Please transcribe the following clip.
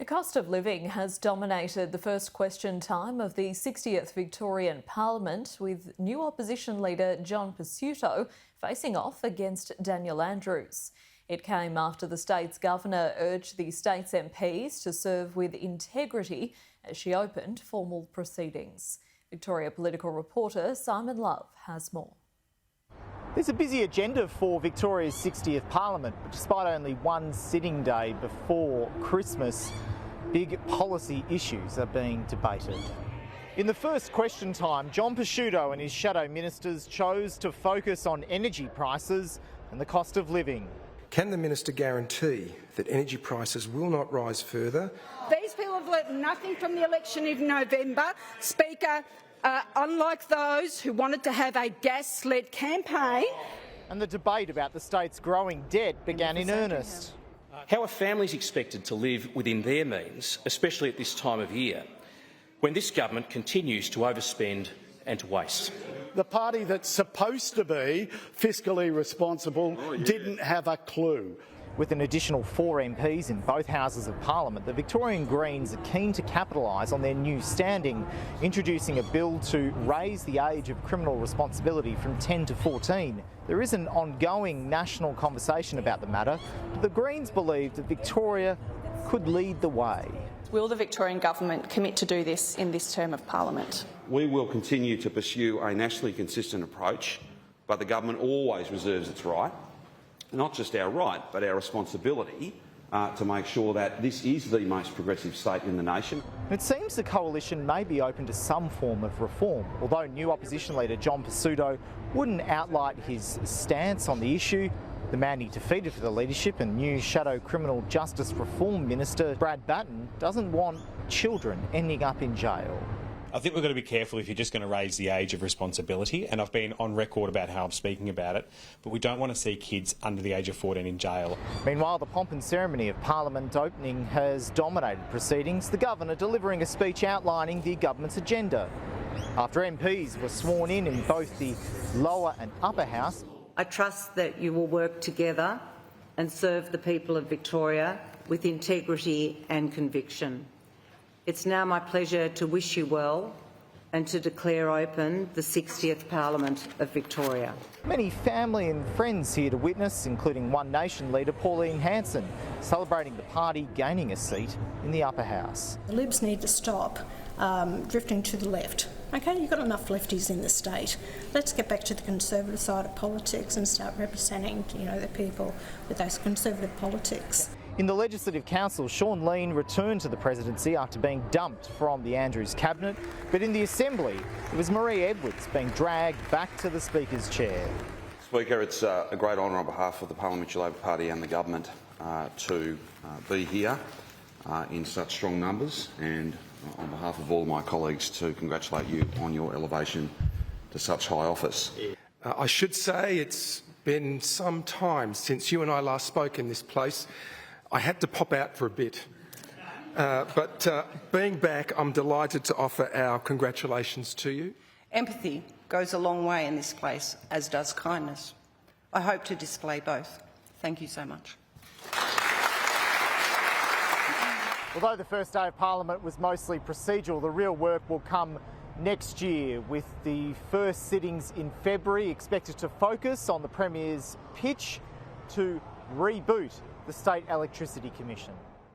The cost of living has dominated the first question time of the 60th Victorian Parliament, with new Opposition Leader John Pesutto facing off against Daniel Andrews. It came after the state's governor urged the state's MPs to serve with integrity as she opened formal proceedings. Victoria political reporter Simon Love has more. There's a busy agenda for Victoria's 60th Parliament, but despite only one sitting day before Christmas, big policy issues are being debated. In the first question time, John Pesutto and his shadow ministers chose to focus on energy prices and the cost of living. Can the minister guarantee that energy prices will not rise further? These people have learnt nothing from the election in November. Speaker, unlike those who wanted to have a gas-led campaign. And the debate about the state's growing debt began in earnest. How are families expected to live within their means, especially at this time of year, when this government continues to overspend and to waste? The party that's supposed to be fiscally responsible didn't have a clue. With an additional 4 MPs in both houses of Parliament, the Victorian Greens are keen to capitalise on their new standing, introducing a bill to raise the age of criminal responsibility from 10 to 14. There is an ongoing national conversation about the matter, but the Greens believe that Victoria could lead the way. Will the Victorian Government commit to do this in this term of Parliament? We will continue to pursue a nationally consistent approach, but the government always reserves its right, not just our right, but our responsibility to make sure that this is the most progressive state in the nation. It seems the coalition may be open to some form of reform, although new Opposition Leader John Pesutto wouldn't outline his stance on the issue. The man he defeated for the leadership and new Shadow Criminal Justice Reform Minister Brad Batten doesn't want children ending up in jail. I think we've got to be careful if you're just going to raise the age of responsibility, and I've been on record about how I'm speaking about it, but we don't want to see kids under the age of 14 in jail. Meanwhile, the pomp and ceremony of Parliament opening has dominated proceedings, the Governor delivering a speech outlining the government's agenda. After MPs were sworn in both the lower and upper house. I trust that you will work together and serve the people of Victoria with integrity and conviction. It's now my pleasure to wish you well and to declare open the 60th Parliament of Victoria. Many family and friends here to witness, including One Nation leader Pauline Hanson, celebrating the party gaining a seat in the upper house. The Libs need to stop drifting to the left. Okay, you've got enough lefties in the state. Let's get back to the conservative side of politics and start representing, the people with those conservative politics. In the Legislative Council, Sean Lean returned to the presidency after being dumped from the Andrews cabinet, but in the Assembly, it was Marie Edwards being dragged back to the Speaker's chair. Speaker, it's a great honour on behalf of the Parliamentary Labor Party and the government to be here in such strong numbers, and on behalf of all my colleagues to congratulate you on your elevation to such high office. I should say it's been some time since you and I last spoke in this place. I had to pop out for a bit, but being back, I'm delighted to offer our congratulations to you. Empathy goes a long way in this place, as does kindness. I hope to display both. Thank you so much. Although the first day of Parliament was mostly procedural, the real work will come next year, with the first sittings in February expected to focus on the Premier's pitch to reboot the State Electricity Commission.